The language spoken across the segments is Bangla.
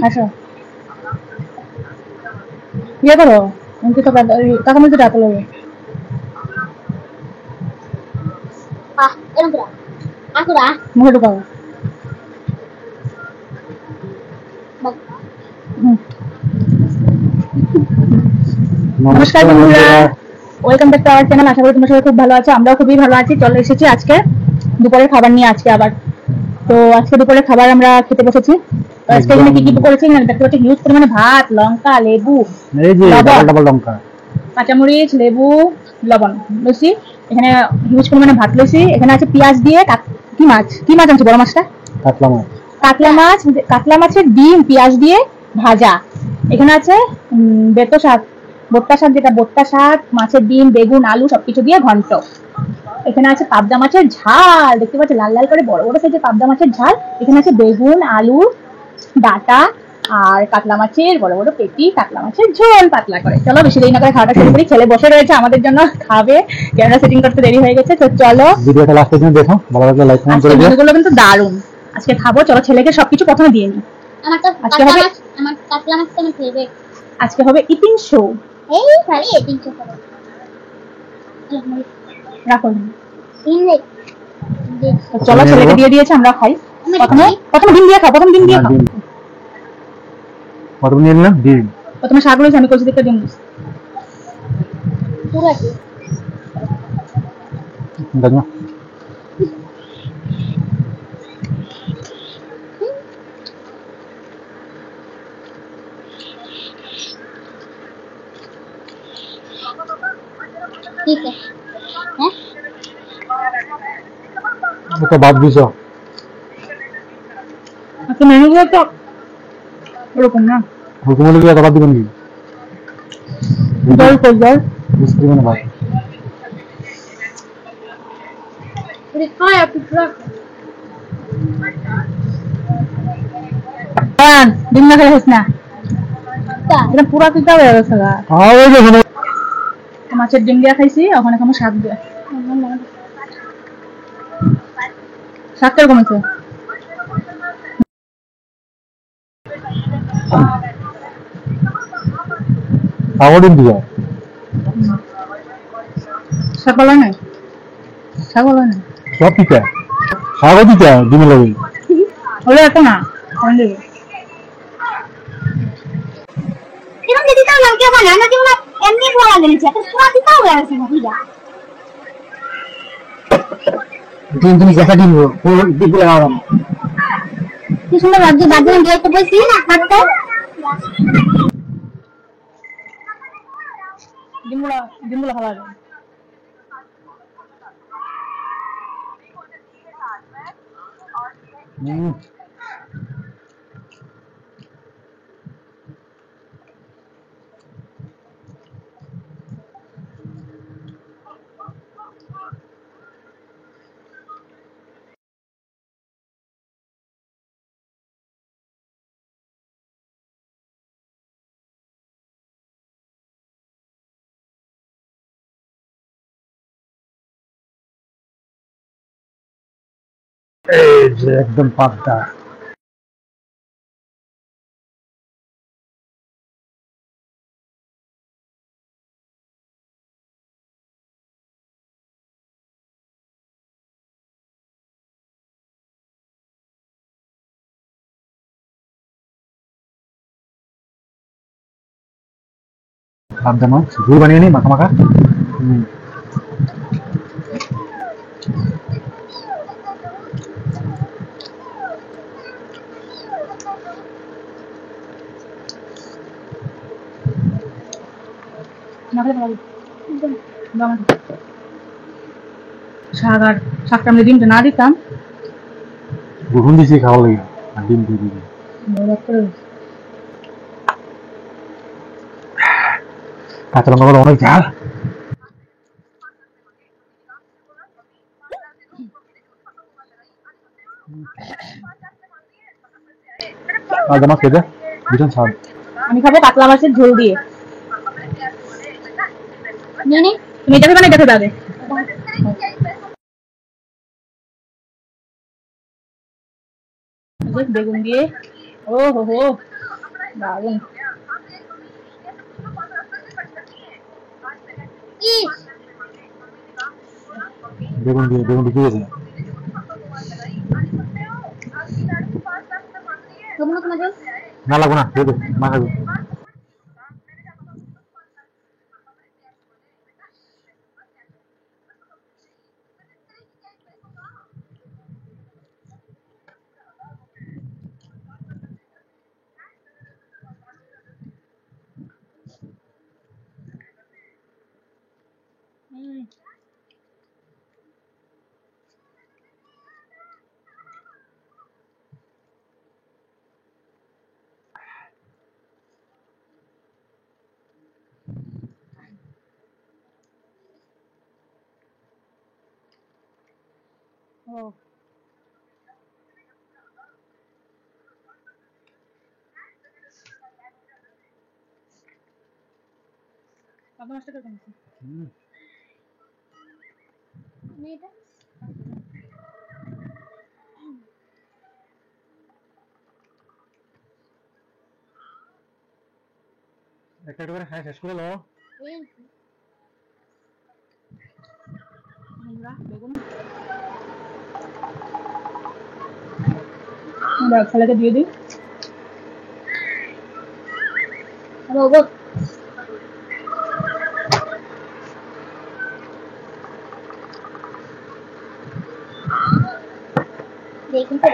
আসো ইয়ে করো টাকা মিলতে টাকা লাগবে মুখে ঢুকাও নমস্কার বন্ধুরা, welcome back to our channel. আশা করি তোমরা সবাই খুব ভালো আছো। আমরাও খুবই ভালো আছি। চলে এসেছি আজকে দুপুরের খাবার নিয়ে। আজকে আবার তো আজকে দুপুরের খাবার আমরা খেতে বসেছি। তো আজকে এখানে কি কি করেছি দেখতে পাচ্ছি, হিউজ পরিমাণে ভাত, লঙ্কা, লেবু, ডাবল লঙ্কা, কাঁচামরিচ, লেবু, লবণ লইছি। এখানে হিউজ পরিমাণে ভাত লইছি। এখানে আছে পেঁয়াজ দিয়ে কি মাছ আনছি, বড় মাছটা কাতলা মাছের ডিম পেঁয়াজ দিয়ে ভাজা। এখানে আছে ভর্তা শাক, যেটা ভর্তা শাক, মাছের ডিম, বেগুন, আলু সবকিছু দিয়ে ঘন্ট। এখানে আছে পাবদা মাছের ঝাল, দেখতে পাচ্ছি লাল লাল করে বড় বড় সাইজের পাবদা মাছের ঝাল। এখানে আছে বেগুন, আলু, ডাটা আর কাতলা মাছের বড় বড় পেটি, কাতলা মাছের ঝোল পাতলা করে। চলো বেশি দেরি না করে খাওয়াটা শুরু করি। ছেলে বসে রয়েছে আমাদের জন্য খাবে, ক্যামেরা সেটিং করতে দেরি হয়ে গেছে। তো চলো ভিডিওটা লাস্ট পর্যন্ত দেখো, ভালো লাগলে লাইক কমেন্ট করে দিও। এগুলো কিন্তু দারুণ। আজকে খাবো, চলো ছেলেকে সবকিছু প্রথমে দিয়ে নিই। আমার কাতলা মাছ আমার ফেভারিট। আজকে হবে ইটিং শো। এই খালি ইটিং শো করো, রাখো। চলো ছেলেকে দিয়ে দিয়েছে, আমরা খাই। প্রথমে ডিম দিয়ে খাও, প্রথম ডিম দিয়ে খাও। প্রথমে নিয়ে নিলাম ডিম, প্রথমে শাক লইছি আমি, কচি দিকে ডিম দিছি পুরো আছে দাদা। ঠিক আছে হ্যাঁ, এটা বাদ দিছো। আচ্ছা মেনুগুলো তো এরকম না, হুকুমে লিখে এটা বাদ দিবেন কি? জল মিষ্টি মানে ভাই এটা খায় আপনি পুরো ডিম না খাইছ না, এটা পুরো কিটা হয়ে গেছে গা। হ্যাঁ ওই দেখো মাছের ডিম দিয়া খাইছি, ওখানে খামো শাক দিয়া। শাক কেরকম আছে? ডিম দিয়া শাক বলা নাই, শাক বলা নাই, সব পিঠা শাকও দিতে ডিমে লাগে ওলে এত না এরকম যদি তাও লাগে বানা না দিও না, এমনি বলা দিয়েছে তো পুরো দিতাও আছে না বুঝা। তুমি যেটা দিব পুরো দিতে লাগাও কি সুন্দর লাগছে। বাদে দিয়ে তো বসি না খাতে ডিমগুলো ভালো লাগে। এই যে একদম পাতলা পাবদা মাছ ঝোল বানিয়ে নি মাখা মাখা। শাক আর শাকটা আমরা ডিমটা না দিতাম, গরম দিছি খাওয়া লাগে আর ডিম দিয়ে দিবি। কাঁচা লঙ্কা অনেক ঝাল। মাছ খেতে ভীষণ স্বাদ। আমি খাবো কাতলা মাছের ঝোল দিয়ে। তুমি এটা খাবে না, এটা খাবে? বেগুন দিয়ে ও হো হো, দারুণ। বেগুন ঢুকে গেছে। না লাগবো না, দিয়ে দে, মা খাবে। ও পাবদা মাছটা কেমন আছে? একটা করে খাই শেষ করে লো। বেগুন ছেলেকে দিয়ে দিই। দেখুন তো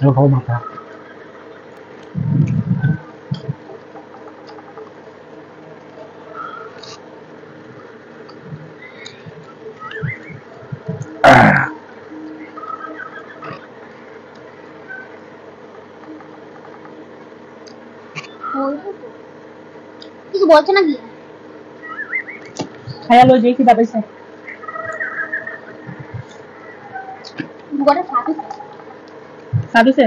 এবার খাবো মাথা। কিছু বলছে নাকি? খাইয়া লই যে খিদা পাইছে। গোটা সাথে স্বাদ হয়েছে?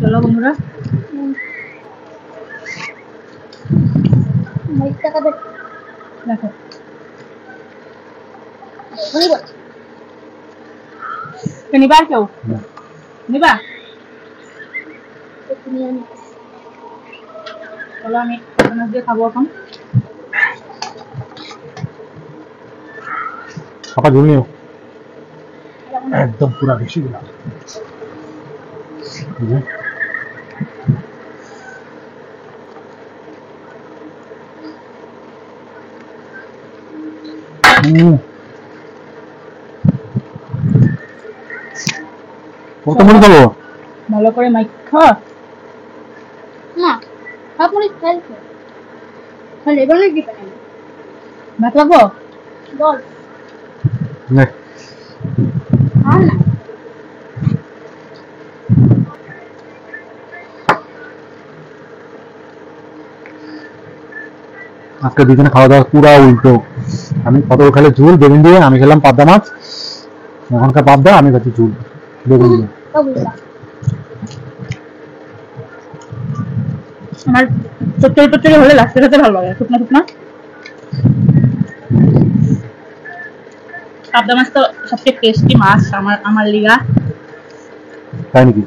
চলো বন্ধুরা, মরিচ টাকা বেশ দেখো এখনই বলছে। নিবা আর কেউ নিবা? একটু নিয়ে নি। চলো আমি পাবদা মাছ দিয়ে খাবো এখন। পাপা ঝুল নিও একদম পুরা বেশি গুলা। কত মনে খাবো? ভালো করে মাইখা না আপনি খেলছে তাহলে এবারে কি পারেন ভাত লাগবো? বল নে আর না আজকে দুজনে খাওয়া দাওয়া পুরা উল্টো। আমি কত খেলে ঝুল বেগুন দিয়ে, আমি খেলাম পাবদা মাছ। এখনকার পাবদা, আমি খাচ্ছি ঝুল বেগুন দিয়ে। আমার চচ্চড়ি টচ্চড়ি হলে লাস্টে খেতে ভালো লাগে, শুকনো শুকনো। পাবদা মাছ তো সবচেয়ে টেস্টি মাছ আমার লিগা। তাই নাকি?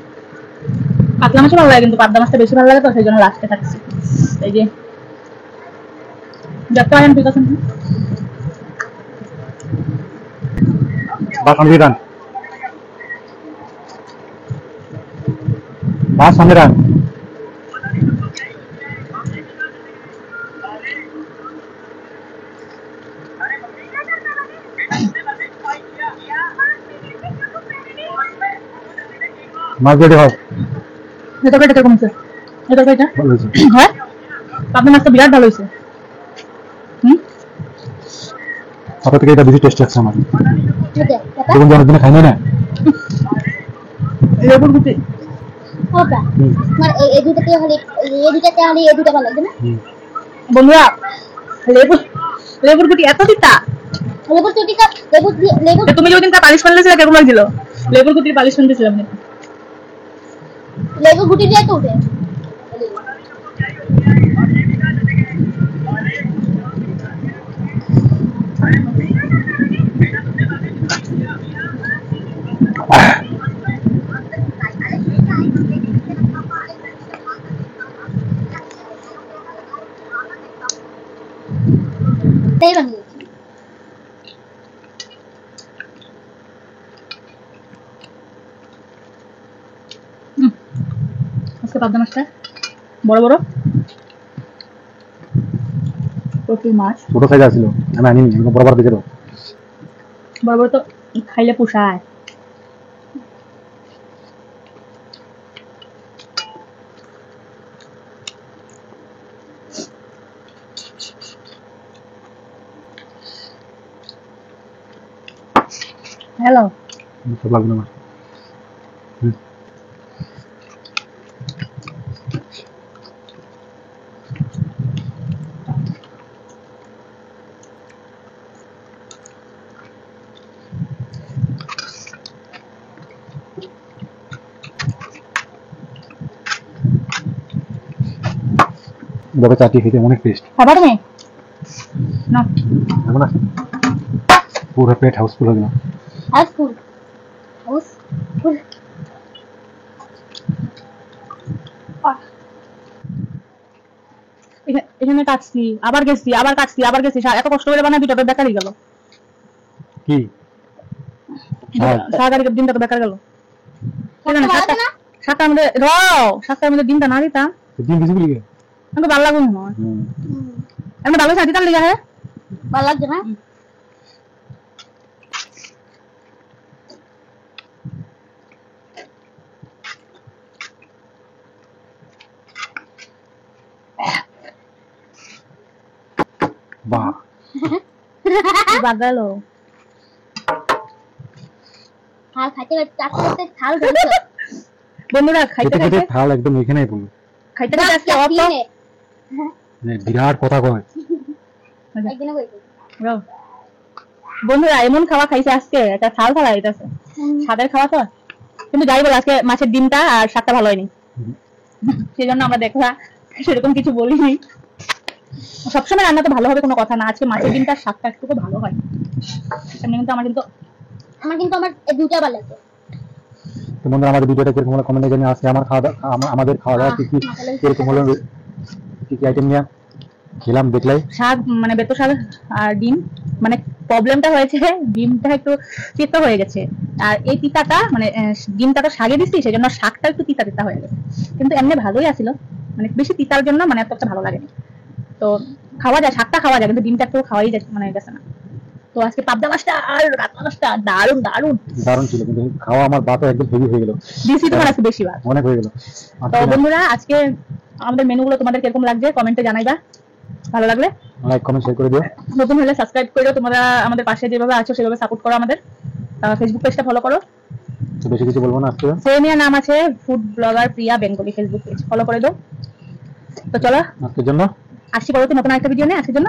কাতলা মাছও ভালো লাগে, কিন্তু পাবদা মাছটা বেশি ভালো লাগে, তো সেই জন্য লাস্টে থাকছি। এই যে দেখতে পারেন, ঠিক আছে বাস সামনে রান, বাস সামনে রান। মাছ রেডি হয়। এটা কেটে কমছে, এটা কেটে ভালো হয়েছে। হ্যাঁ, পাবদা মাছটা বিরাট ভালো হয়েছে। আপনার থেকে এটা বেশি টেস্ট লাগছে আমার। ওকে বেগুন দিয়ে অনেকদিনে খাই না। লেবুর গুটি ওটা মানে এই দুটোতে হলে এই দুটোতে হলে এই দুটো ভালো লাগবে না বন্ধুরা, লেবুর গুটি এত তিতা। লেবুর চুটিটা লেবু তুমি যে ওদিনকার পালিশ পাল্লা ছিল কেমন লাগছিল? লেবুর গুটির পালিশ শুনতেছিলাম। লেবু গুটি দিয়ে তো উঠে তাই বানিয়েছি আজকে পাবদা মাছটা বড় বড় প্রচুর মাছ ছোট সাইজ আছিল আমি আনিনি বড় বড় দেখে দাও বড় বড় তো খাইলে পোষায় হ্যালো সব লাগবে না এভাবে চাটিয়ে খেতে অনেক টেস্ট খাবার তুমি না এখন না পুরো পেট হাউসফুল হয়ে গেল হাউসফুল হাউসফুল এখানে কাটছি আবার গেছি আবার কাটছি আবার গেছি এত কষ্ট করে বানাবি তবে বেকারই গেল কি সারাগাড়ি দিনটা তো বেকার গেল না সাতটার মধ্যে সাতটার মধ্যে দিনটা না দিতাম দিন কিছু বলি আমাকে ভালো লাগুন না আমি ভালো সাথে তার লিগা হ্যাঁ ভালো লাগছে না বাহ বাগালো থাল খাইতে খাইতে থাল ধরেছে বন্ধুরা খাইতে খেতে খেতে খাইতে থাল একদম এখানেই পড়লো খাইতে খাইতে আজকে অত মানে বিরাট কথা কয় একদিনে কইছি বন্ধুরা এমন খাওয়া খাইছে আজকে একটা থাল থালা হইতাছে স্বাদের খাওয়া তো কিন্তু যাই বল আজকে মাছের ডিমটা আর শাকটা ভালো হয়নি সেই জন্য আমরা দেখা সেরকম কিছু বলিনি সবসময় রান্না তো ভালো হবে কোনো কথা না আজকে মাছের ডিমটা শাকটা একটু ভালো হয় এমনি কিন্তু আমার এই দুটা ভালো লাগছে তো বন্ধুরা আমাদের ভিডিওটা কিরকম হলো কমেন্টে জানিয়ে আসে আমাদের খাওয়া দাওয়া কি কি কিরকম হলো কি কি আইটেম নিয়ে খেলাম দেখলাই শাক মানে বেতো শাক আর ডিম মানে প্রবলেমটা হয়েছে ডিমটা একটু তিতা হয়ে গেছে আর এই তিতাটা মানে ডিমটা তো শাকে দিচ্ছি সেই জন্য শাকটা একটু তিতা তিতা হয়ে গেছে কিন্তু এমনি ভালোই আসিল মানে বেশি তিতার জন্য মানে এত একটা ভালো লাগেনি তো খাওয়া যায় শাকটা খাওয়া যায় কিন্তু ডিমটা একটু খাওয়াই যায় মানে গেছে না তো আজকে পাবদা মাছটা আর কাতলা মাছটা দারুণ দারুণ দারুণ ছিল কিন্তু খাওয়া আমার ভাতও একদম হেভি হয়ে গেল দিছি তোমার আজকে বেশি বার অনেক হয়ে গেল তো বন্ধুরা আজকে আমাদের মেনুগুলো তোমাদের কিরকম লাগছে কমেন্টে জানাইবা ভালো লাগলে লাইক কমেন্ট শেয়ার করে দিও নতুন হলে সাবস্ক্রাইব করে দাও তোমরা আমাদের পাশে যেভাবে আছো সেভাবে সাপোর্ট করো আমাদের ফেসবুক পেজটা ফলো করো তো বেশি কিছু বলবো না আজকে সেমিয়া নাম আছে ফুড ব্লগার প্রিয়া বেঙ্গলি ফেসবুক পেজ ফলো করে দাও তো চলো আজকের জন্য আসছি পরবর্তী নতুন একটা ভিডিও নিয়ে আজকের জন্য